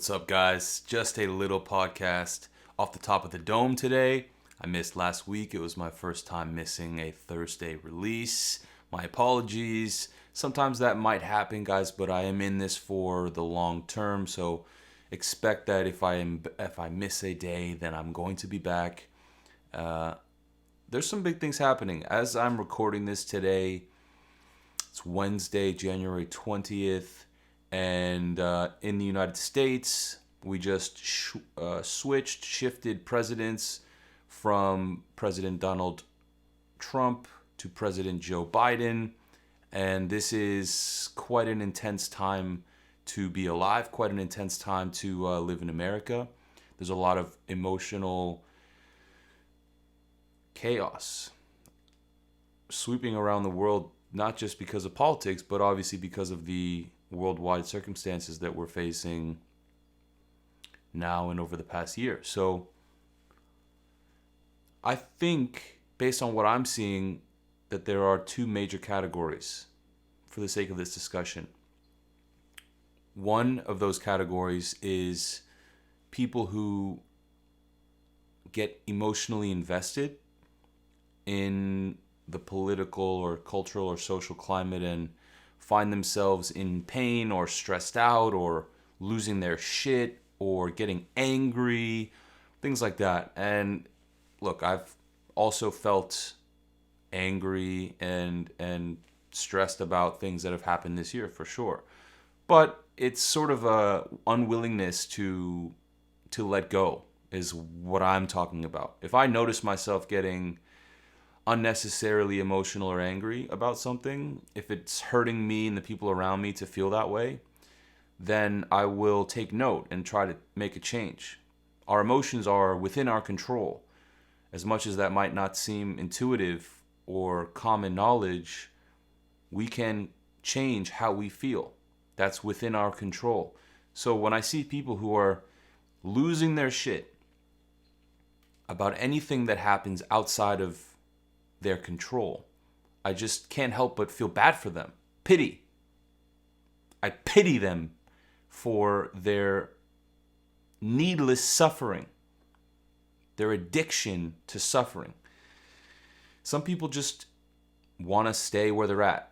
What's up, guys? Just a little podcast off the top of the dome today. I missed last week. It was my first time missing a Thursday release. My apologies. Sometimes that might happen, guys, but I am in this for the long term, so expect that if I miss a day, then I'm going to be back. There's some big things happening. As I'm recording this today, it's Wednesday, January 20th. And in the United States, we just shifted presidents from President Donald Trump to President Joe Biden. And this is quite an intense time to be alive, quite an intense time to live in America. There's a lot of emotional chaos sweeping around the world, not just because of politics, but obviously because of the worldwide circumstances that we're facing now and over the past year. So I think, based on what I'm seeing, that there are two major categories for the sake of this discussion. One of those categories is people who get emotionally invested in the political or cultural or social climate and find themselves in pain or stressed out or losing their shit or getting angry, things like that. And look, I've also felt angry and stressed about things that have happened this year for sure. But it's sort of a unwillingness to let go is what I'm talking about. If I notice myself getting unnecessarily emotional or angry about something, if it's hurting me and the people around me to feel that way, then I will take note and try to make a change. Our emotions are within our control. As much as that might not seem intuitive or common knowledge, we can change how we feel. That's within our control. So when I see people who are losing their shit about anything that happens outside of their control, I just can't help but feel bad for them. Pity. I pity them for their needless suffering, their addiction to suffering. Some people just want to stay where they're at.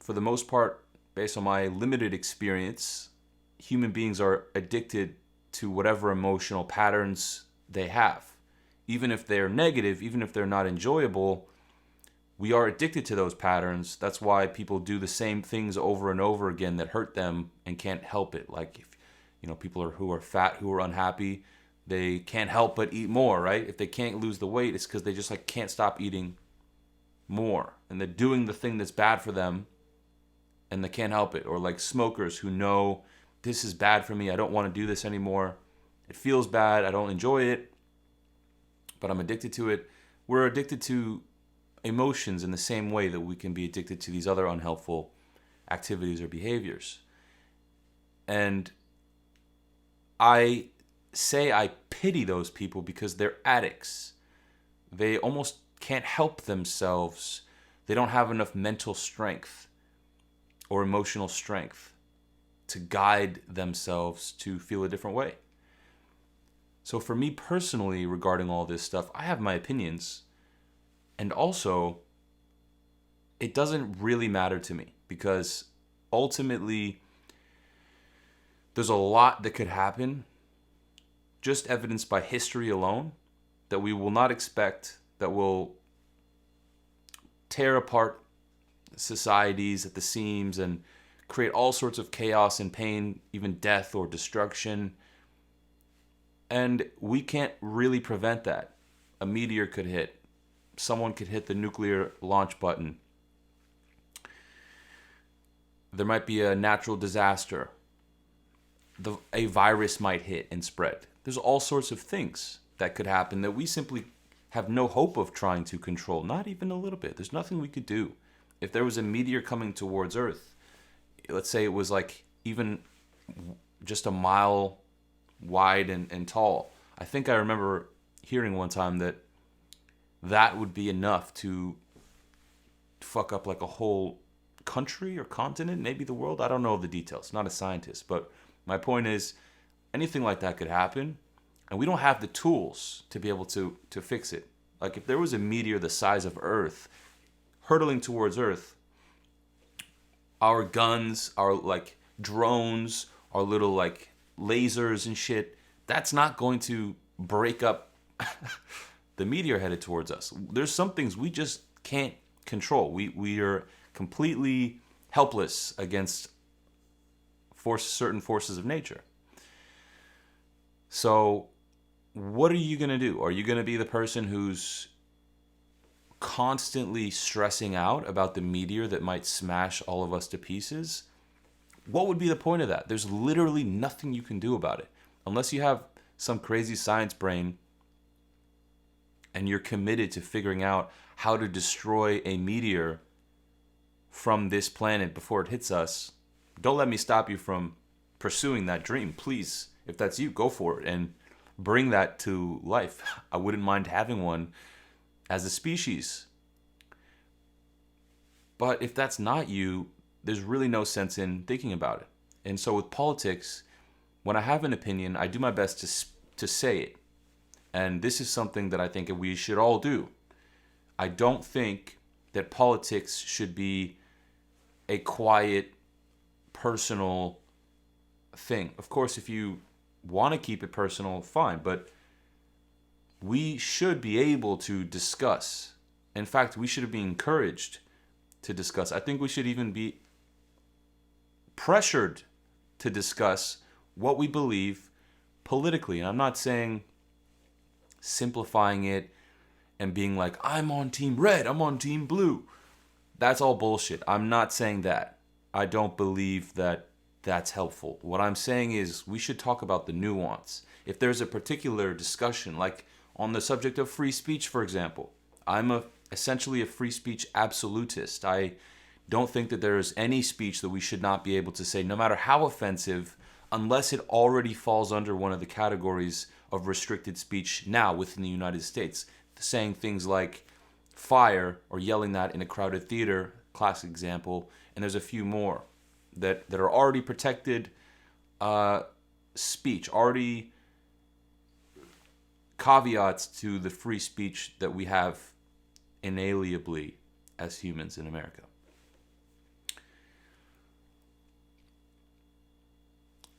For the most part, based on my limited experience, human beings are addicted to whatever emotional patterns they have. Even if they're negative, even if they're not enjoyable, we are addicted to those patterns. That's why people do the same things over and over again that hurt them and can't help it. Like, if people who are fat, who are unhappy, they can't help but eat more, right? If they can't lose the weight, it's because they just can't stop eating more. And they're doing the thing that's bad for them and they can't help it. Or like smokers who know, this is bad for me, I don't want to do this anymore. It feels bad, I don't enjoy it, but I'm addicted to it. We're addicted to emotions in the same way that we can be addicted to these other unhelpful activities or behaviors. And I say I pity those people because they're addicts. They almost can't help themselves. They don't have enough mental strength or emotional strength to guide themselves to feel a different way. So for me personally, regarding all this stuff, I have my opinions. And also, it doesn't really matter to me because ultimately, there's a lot that could happen, just evidenced by history alone, that we will not expect, that will tear apart societies at the seams and create all sorts of chaos and pain, even death or destruction. And we can't really prevent that. A meteor could hit. Someone could hit the nuclear launch button. There might be a natural disaster. A virus might hit and spread. There's all sorts of things that could happen that we simply have no hope of trying to control, not even a little bit. There's nothing we could do. If there was a meteor coming towards Earth, let's say it was even just a mile wide and tall, I think I remember hearing one time that would be enough to fuck up a whole country or continent, maybe the world. I don't know the details. Not a scientist, but my point is, anything like that could happen, and we don't have the tools to be able to fix it. Like if there was a meteor the size of Earth hurtling towards Earth, our guns, our like drones, our little like lasers and shit, that's not going to break up the meteor headed towards us. There's some things we just can't control. We are completely helpless against certain forces of nature. So what are you going to do? Are you going to be the person who's constantly stressing out about the meteor that might smash all of us to pieces? What would be the point of that? There's literally nothing you can do about it. Unless you have some crazy science brain and you're committed to figuring out how to destroy a meteor from this planet before it hits us. Don't let me stop you from pursuing that dream. Please, if that's you, go for it and bring that to life. I wouldn't mind having one as a species. But if that's not you, there's really no sense in thinking about it. And so with politics, when I have an opinion, I do my best to say it. And this is something that I think we should all do. I don't think that politics should be a quiet, personal thing. Of course, if you want to keep it personal, fine. But we should be able to discuss. In fact, we should be encouraged to discuss. I think we should even be pressured to discuss what we believe politically. And I'm not saying simplifying it and being like, I'm on team red, I'm on team blue. That's all bullshit. I'm not saying that. I don't believe that that's helpful. What I'm saying is we should talk about the nuance. If there's a particular discussion, like on the subject of free speech, for example, I'm essentially a free speech absolutist. I don't think that there is any speech that we should not be able to say, no matter how offensive, unless it already falls under one of the categories of restricted speech now within the United States. Saying things like fire or yelling that in a crowded theater, classic example, and there's a few more that are already protected speech, already caveats to the free speech that we have inalienably as humans in America.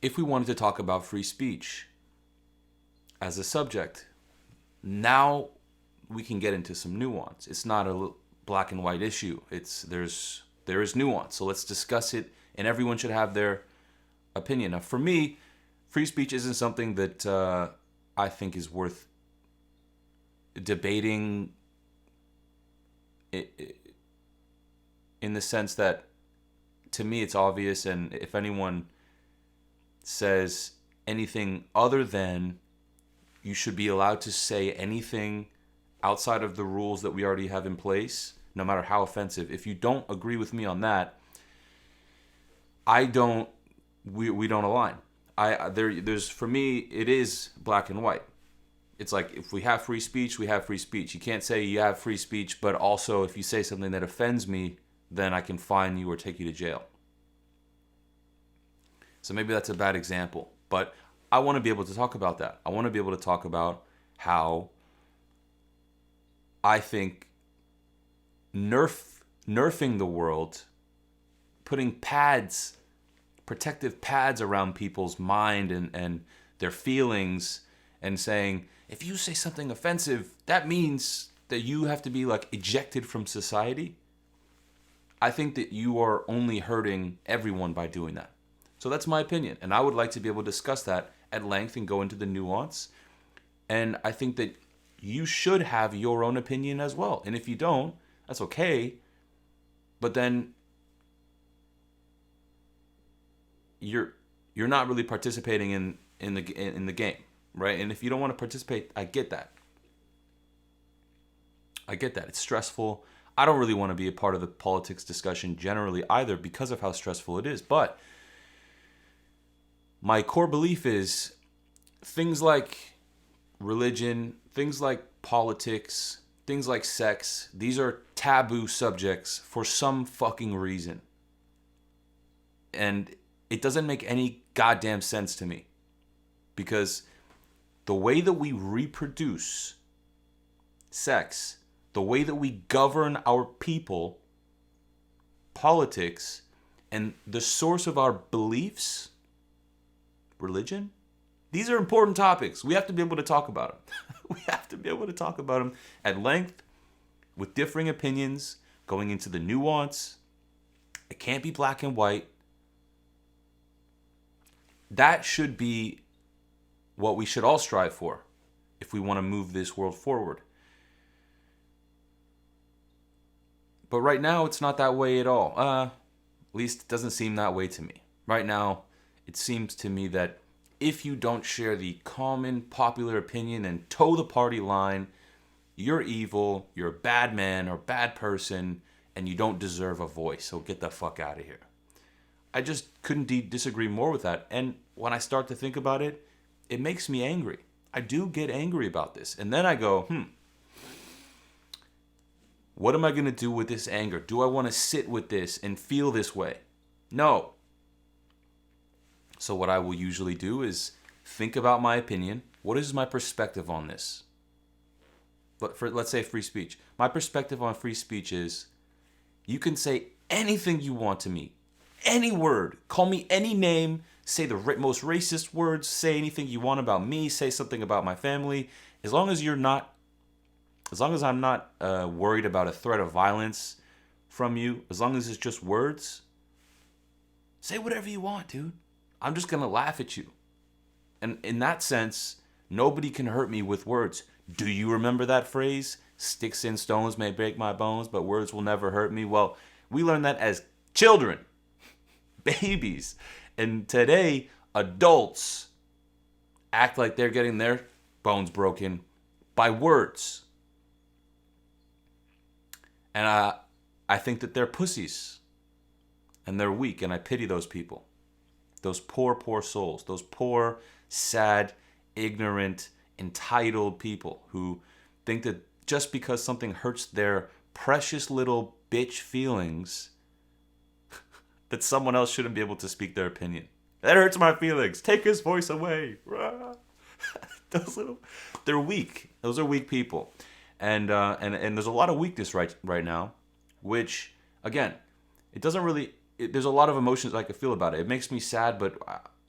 If we wanted to talk about free speech as a subject, now we can get into some nuance. It's not a black and white issue. There is nuance. So let's discuss it, and everyone should have their opinion. Now, for me, free speech isn't something that I think is worth debating in the sense that, to me, it's obvious, and if anyone says anything other than you should be allowed to say anything outside of the rules that we already have in place, no matter how offensive, if you don't agree with me on that, we don't align. There's for me, it is black and white. It's like, if we have free speech, we have free speech. You can't say you have free speech, but also if you say something that offends me, then I can fine you or take you to jail. So maybe that's a bad example, but I want to be able to talk about that. I want to be able to talk about how I think nerfing the world, putting protective pads around people's mind and their feelings, and saying, if you say something offensive, that means that you have to be like ejected from society. I think that you are only hurting everyone by doing that. So that's my opinion. And I would like to be able to discuss that at length and go into the nuance. And I think that you should have your own opinion as well. And if you don't, that's okay. But then you're not really participating in the game, right? And if you don't want to participate, I get that. It's stressful. I don't really want to be a part of the politics discussion generally either, because of how stressful it is. But my core belief is things like religion, things like politics, things like sex, these are taboo subjects for some fucking reason. And it doesn't make any goddamn sense to me. because the way that we reproduce sex, the way that we govern our people, politics, and the source of our beliefs, religion, these are important topics. We have to be able to talk about them. We have to be able to talk about them at length, with differing opinions, going into the nuance. It can't be black and white. That should be what we should all strive for if we want to move this world forward. But right now, it's not that way at all. At least it doesn't seem that way to me. Right now, it seems to me that if you don't share the common popular opinion and toe the party line, you're evil, you're a bad man or bad person, and you don't deserve a voice. So get the fuck out of here. I just couldn't disagree more with that. And when I start to think about it, it makes me angry. I do get angry about this. And then I go, what am I going to do with this anger? Do I want to sit with this and feel this way? No. So what I will usually do is think about my opinion. What is my perspective on this? But for, let's say, free speech. My perspective on free speech is you can say anything you want to me. Any word. Call me any name. Say the most racist words. Say anything you want about me. Say something about my family. As long as I'm not worried about a threat of violence from you, as long as it's just words, say whatever you want, dude. I'm just going to laugh at you. And in that sense, nobody can hurt me with words. Do you remember that phrase? Sticks and stones may break my bones, but words will never hurt me. Well, we learned that as children, babies. And today, adults act like they're getting their bones broken by words. And I think that they're pussies. And they're weak. And I pity those people. Those poor, poor souls. Those poor, sad, ignorant, entitled people who think that just because something hurts their precious little bitch feelings, that someone else shouldn't be able to speak their opinion. That hurts my feelings. Take his voice away. They're weak. Those are weak people. And there's a lot of weakness right now, which, again, it doesn't really... there's a lot of emotions I can feel about it. It makes me sad, but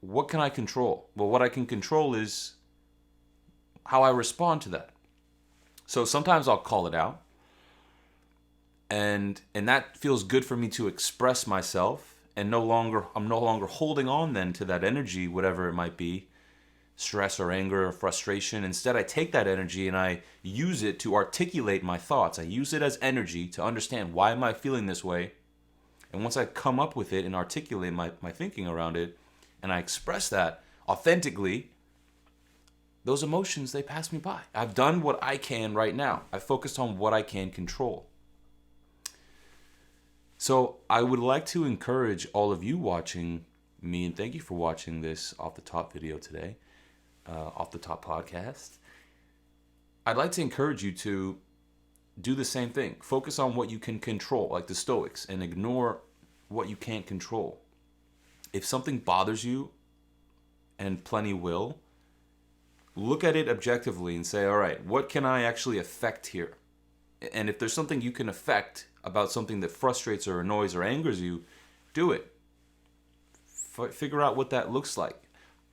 what can I control? Well, what I can control is how I respond to that. So sometimes I'll call it out, and that feels good for me to express myself, and I'm no longer holding on then to that energy, whatever it might be, stress or anger or frustration. Instead, I take that energy and I use it to articulate my thoughts. I use it as energy to understand, why am I feeling this way? And once I come up with it and articulate my thinking around it, and I express that authentically, those emotions, they pass me by. I've done what I can right now. I focused on what I can control. So I would like to encourage all of you watching me, and thank you for watching this Off the Top video today, Off the Top podcast. I'd like to encourage you to do the same thing. Focus on what you can control, like the Stoics, and ignore what you can't control. If something bothers you, and plenty will, look at it objectively and say, all right, what can I actually affect here? And if there's something you can affect about something that frustrates or annoys or angers you, do it. Figure out what that looks like.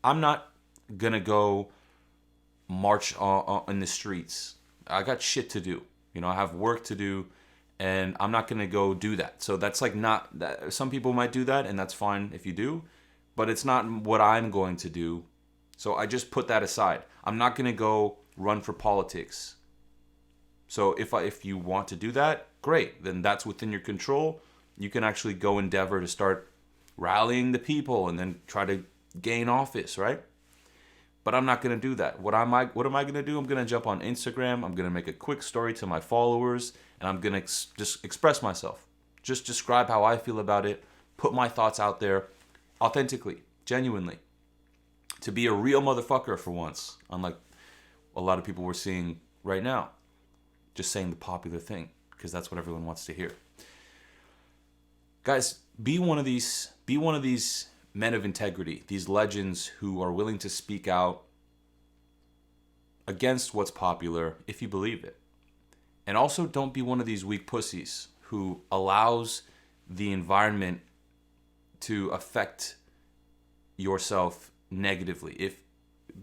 I'm not going to go march in the streets. I got shit to do. I have work to do, and I'm not going to go do that. So that's like not that. Some people might do that, and that's fine if you do, but it's not what I'm going to do. So I just put that aside. I'm not going to go run for politics. So if you want to do that, great. Then that's within your control. You can actually go endeavor to start rallying the people and then try to gain office, right? But I'm not going to do that. What am I going to do? I'm going to jump on Instagram. I'm going to make a quick story to my followers, and I'm going to just express myself. Just describe how I feel about it. Put my thoughts out there authentically, genuinely. To be a real motherfucker for once, unlike a lot of people we're seeing right now. Just saying the popular thing, because that's what everyone wants to hear. Guys, be one of these men of integrity, these legends who are willing to speak out against what's popular if you believe it. And also don't be one of these weak pussies who allows the environment to affect yourself negatively, if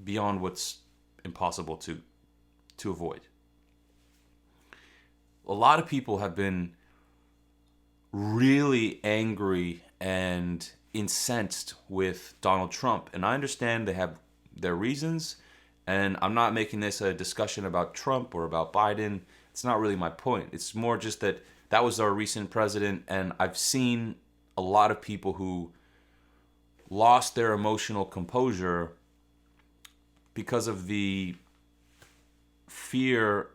beyond what's impossible to avoid. A lot of people have been really angry and incensed with Donald Trump, and I understand they have their reasons, and I'm not making this a discussion about Trump or about Biden. It's not really my point. It's more just that was our recent president, and I've seen a lot of people who lost their emotional composure because of the fear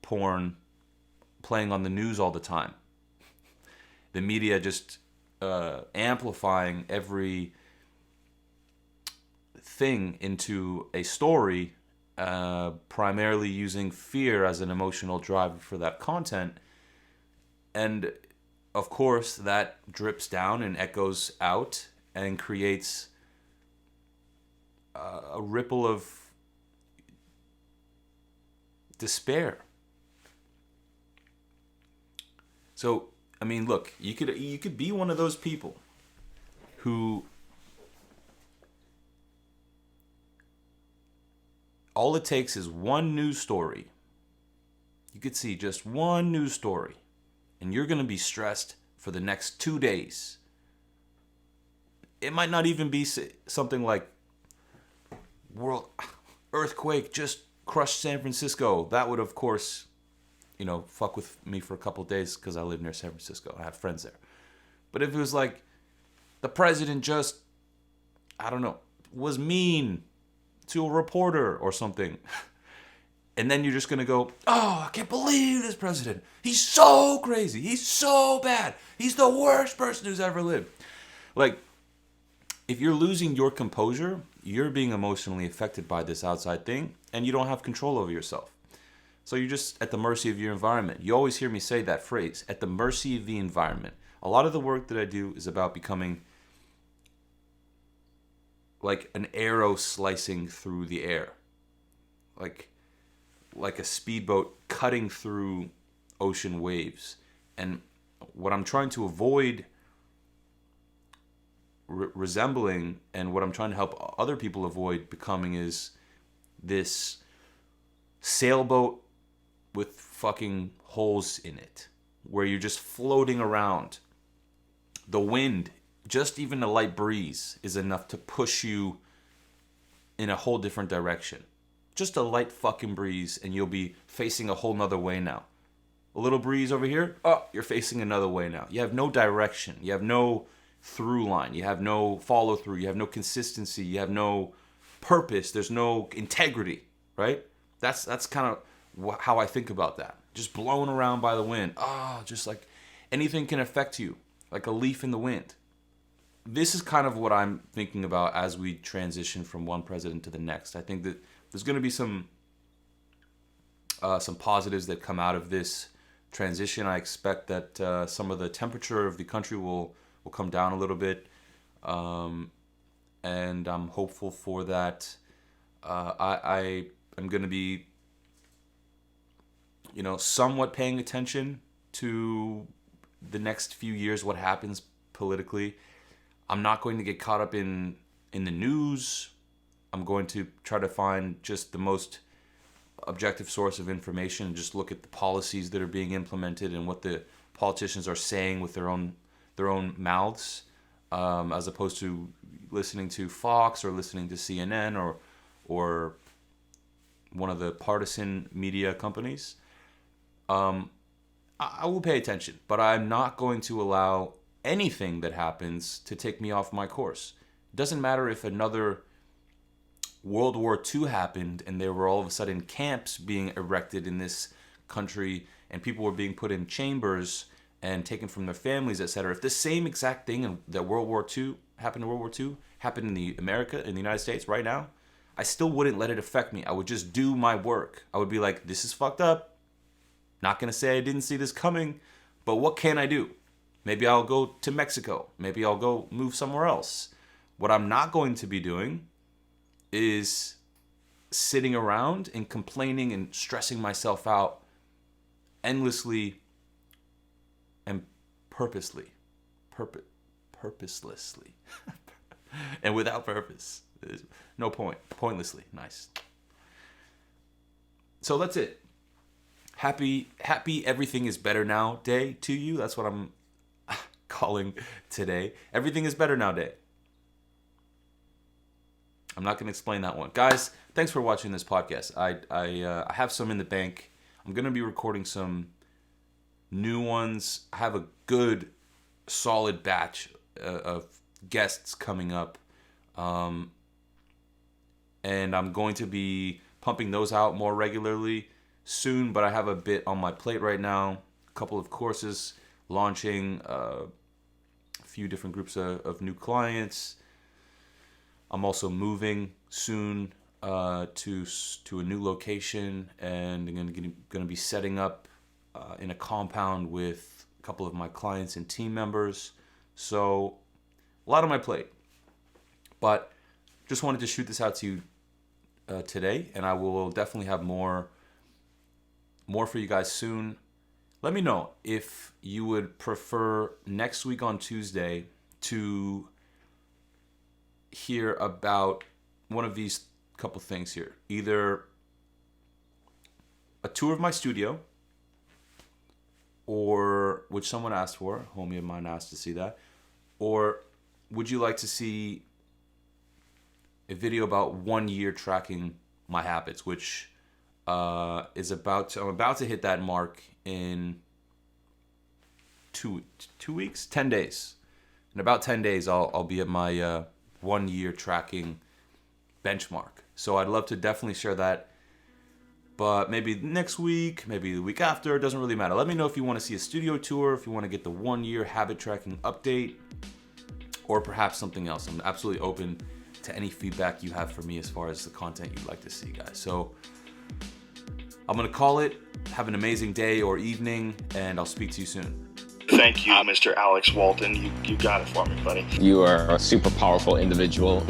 porn playing on the news all the time. The media just amplifying every thing into a story, primarily using fear as an emotional driver for that content. And of course, that drips down and echoes out and creates a ripple of despair. So, I mean, look, you could be one of those people who all it takes is one news story. You could see just one news story, and you're going to be stressed for the next 2 days. It might not even be something like world earthquake just crushed San Francisco. That would, of course, fuck with me for a couple of days because I live near San Francisco. I have friends there. But if it was like the president just, I don't know, was mean to a reporter or something, and then you're just going to go, oh, I can't believe this president. He's so crazy. He's so bad. He's the worst person who's ever lived. Like, if you're losing your composure, you're being emotionally affected by this outside thing, and you don't have control over yourself. So you're just at the mercy of your environment. You always hear me say that phrase, at the mercy of the environment. A lot of the work that I do is about becoming like an arrow slicing through the air. Like a speedboat cutting through ocean waves. And what I'm trying to avoid resembling, and what I'm trying to help other people avoid becoming, is this sailboat with fucking holes in it, where you're just floating around. The wind, just even a light breeze, is enough to push you in a whole different direction. Just a light fucking breeze, and you'll be facing a whole nother way now. A little breeze over here, oh, you're facing another way now. You have no direction. You have no through line. You have no follow through. You have no consistency. You have no purpose. There's no integrity, right? That's kind of how I think about that. Just blown around by the wind. Just like anything can affect you, like a leaf in the wind. This is kind of what I'm thinking about as we transition from one president to the next. I think that there's going to be some positives that come out of this transition. I expect that some of the temperature of the country will come down a little bit, and I'm hopeful for that. I am going to be, somewhat paying attention to the next few years, what happens politically. I'm not going to get caught up in the news. I'm going to try to find just the most objective source of information and just look at the policies that are being implemented and what the politicians are saying with their own mouths, as opposed to listening to Fox or listening to CNN or one of the partisan media companies. I will pay attention, but I'm not going to allow anything that happens to take me off my course. It doesn't matter if another World War II happened and there were all of a sudden camps being erected in this country and people were being put in chambers and taken from their families, etc. If the same exact thing that World War II happened in the United States right now, I still wouldn't let it affect me. I would just do my work. I would be like, this is fucked up. Not going to say I didn't see this coming, but what can I do? Maybe I'll go to Mexico. Maybe I'll go move somewhere else. What I'm not going to be doing is sitting around and complaining and stressing myself out endlessly and purposelessly and without purpose. There's no point. Pointlessly. Nice. So that's it. Happy everything is better now day to you. That's what I'm calling today. Everything is better now day. I'm not going to explain that one. Guys, thanks for watching this podcast. I have some in the bank. I'm going to be recording some new ones. I have a good, solid batch of guests coming up. And I'm going to be pumping those out more regularly soon, but I have a bit on my plate right now. A couple of courses launching, a few different groups of new clients. I'm also moving soon to a new location, and I'm going to be setting up in a compound with a couple of my clients and team members. So a lot on my plate, but just wanted to shoot this out to you today, and I will definitely have more for you guys soon. Let me know if you would prefer next week on Tuesday to hear about one of these couple things here. Either a tour of my studio, or which someone asked for, a homie of mine asked to see that, or would you like to see a video about 1 year tracking my habits, which I'm about to hit that mark in 2 weeks, 10 days. In about 10 days, I'll be at my 1 year tracking benchmark. So I'd love to definitely share that. But maybe next week, maybe the week after, it doesn't really matter. Let me know if you want to see a studio tour, if you want to get the 1 year habit tracking update, or perhaps something else. I'm absolutely open to any feedback you have for me as far as the content you'd like to see, guys. So I'm going to call it. Have an amazing day or evening, and I'll speak to you soon. Thank you, Mr. Alex Walton. You got it for me, buddy. You are a super powerful individual.